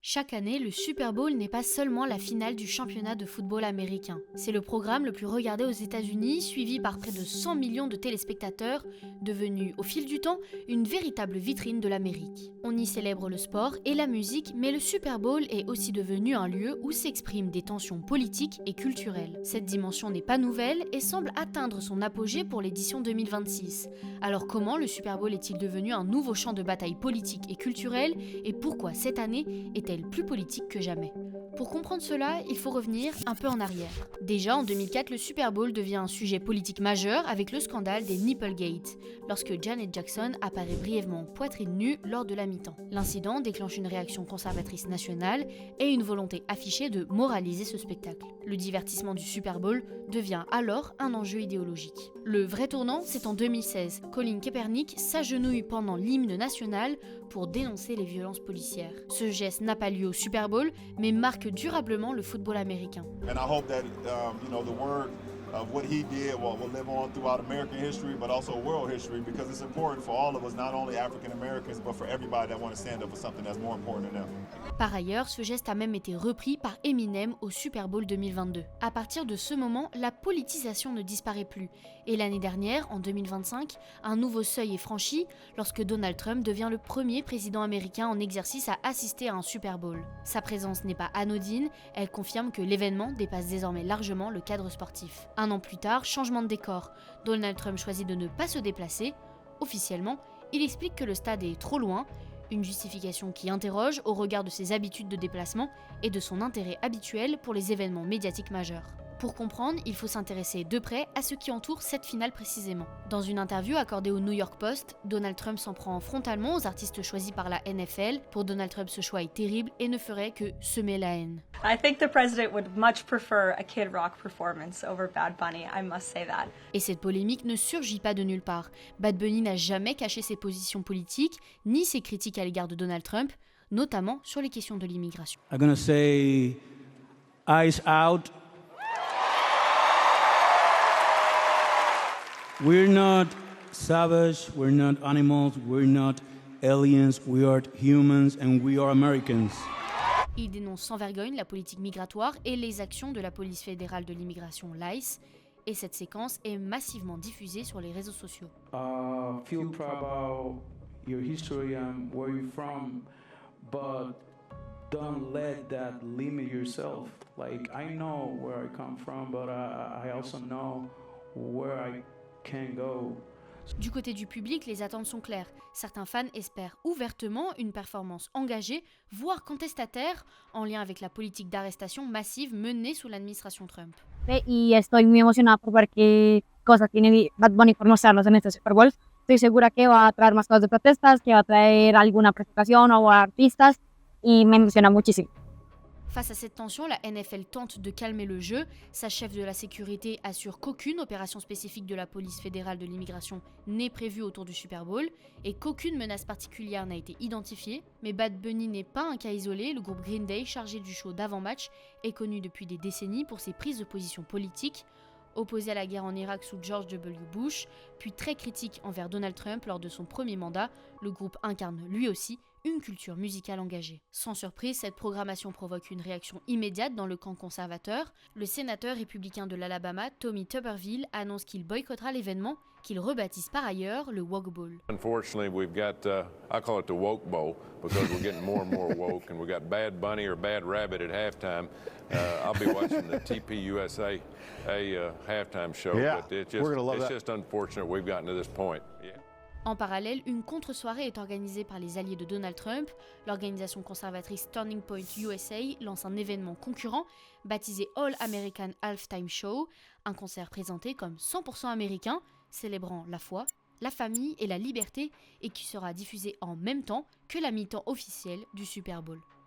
Chaque année, le Super Bowl n'est pas seulement la finale du championnat de football américain. C'est le programme le plus regardé aux États-Unis, suivi par près de 100 millions de téléspectateurs, devenu au fil du temps une véritable vitrine de l'Amérique. On y célèbre le sport et la musique, mais le Super Bowl est aussi devenu un lieu où s'expriment des tensions politiques et culturelles. Cette dimension n'est pas nouvelle et semble atteindre son apogée pour l'édition 2026. Alors comment le Super Bowl est-il devenu un nouveau champ de bataille politique et culturelle, et pourquoi cette année est-elle plus politique que jamais? Pour comprendre cela, il faut revenir un peu en arrière. Déjà en 2004, le Super Bowl devient un sujet politique majeur avec le scandale des Nipplegate, lorsque Janet Jackson apparaît brièvement poitrine nue lors de la mi-temps. L'incident déclenche une réaction conservatrice nationale et une volonté affichée de moraliser ce spectacle. Le divertissement du Super Bowl devient alors un enjeu idéologique. Le vrai tournant, c'est en 2016. Colin Kaepernick s'agenouille pendant l'hymne national pour dénoncer les violences policières. Ce geste n'a pas lieu au Super Bowl, mais marque durablement le football américain. And I hope that the word of what he did will live on throughout American history, but also world history, because it's important for all of us, not only African Americans, but for everybody that want to stand up for something that's more important to them. Par ailleurs, ce geste a même été repris par Eminem au Super Bowl 2022. À partir de ce moment, la politisation ne disparaît plus. Et l'année dernière, en 2025, un nouveau seuil est franchi lorsque Donald Trump devient le premier président américain en exercice à assister à un Super Bowl. Sa présence n'est pas anodine, elle confirme que l'événement dépasse désormais largement le cadre sportif. Un an plus tard, changement de décor. Donald Trump choisit de ne pas se déplacer. Officiellement, il explique que le stade est trop loin, une justification qui interroge au regard de ses habitudes de déplacement et de son intérêt habituel pour les événements médiatiques majeurs. Pour comprendre, il faut s'intéresser de près à ce qui entoure cette finale précisément. Dans une interview accordée au New York Post, Donald Trump s'en prend frontalement aux artistes choisis par la NFL. Pour Donald Trump, ce choix est terrible et ne ferait que semer la haine. I think the president would much prefer a Kid Rock performance over Bad Bunny, I must say that. Et cette polémique ne surgit pas de nulle part. Bad Bunny n'a jamais caché ses positions politiques, ni ses critiques à l'égard de Donald Trump, notamment sur les questions de l'immigration. I'm gonna say eyes out. We're not savage, we're not animals, we're not aliens, we are humans and we are Americans. Il dénonce sans vergogne la politique migratoire et les actions de la police fédérale de l'immigration, l'ICE, et cette séquence est massivement diffusée sur les réseaux sociaux. Feel proud about your history and where you're from, but don't let that limit yourself. Like, I know where I come from, but I also know where I can go. Du côté du public, les attentes sont claires. Certains fans espèrent ouvertement une performance engagée, voire contestataire, en lien avec la politique d'arrestation massive menée sous l'administration Trump. Y estoy muy emocionada por ver qué cosas tiene Bad Bunny por mostrarnos en este Super Bowl. Estoy segura que va a traer más cosas de protestas, que va a traer alguna presentación o artistas y me emociona muchísimo. Face à cette tension, la NFL tente de calmer le jeu. Sa chef de la sécurité assure qu'aucune opération spécifique de la police fédérale de l'immigration n'est prévue autour du Super Bowl et qu'aucune menace particulière n'a été identifiée. Mais Bad Bunny n'est pas un cas isolé. Le groupe Green Day, chargé du show d'avant-match, est connu depuis des décennies pour ses prises de position politiques. Opposé à la guerre en Irak sous George W. Bush, puis très critique envers Donald Trump lors de son premier mandat, le groupe incarne lui aussi une culture musicale engagée. Sans surprise, cette programmation provoque une réaction immédiate dans le camp conservateur. Le sénateur républicain de l'Alabama, Tommy Tuberville, annonce qu'il boycottera l'événement, qu'il rebaptise par ailleurs le Woke Bowl. Unfortunately, we've got, I call it the woke bowl, because we're getting more and more woke, and we got Bad Bunny or Bad Rabbit at halftime. I'll be watching the TPUSA halftime show, Yeah, but it's we're gonna love that. just unfortunate we've gotten to this point. Yeah. En parallèle, une contre-soirée est organisée par les alliés de Donald Trump. L'organisation conservatrice Turning Point USA lance un événement concurrent baptisé All American Halftime Show, un concert présenté comme 100% américain, célébrant la foi, la famille et la liberté et qui sera diffusé en même temps que la mi-temps officielle du Super Bowl.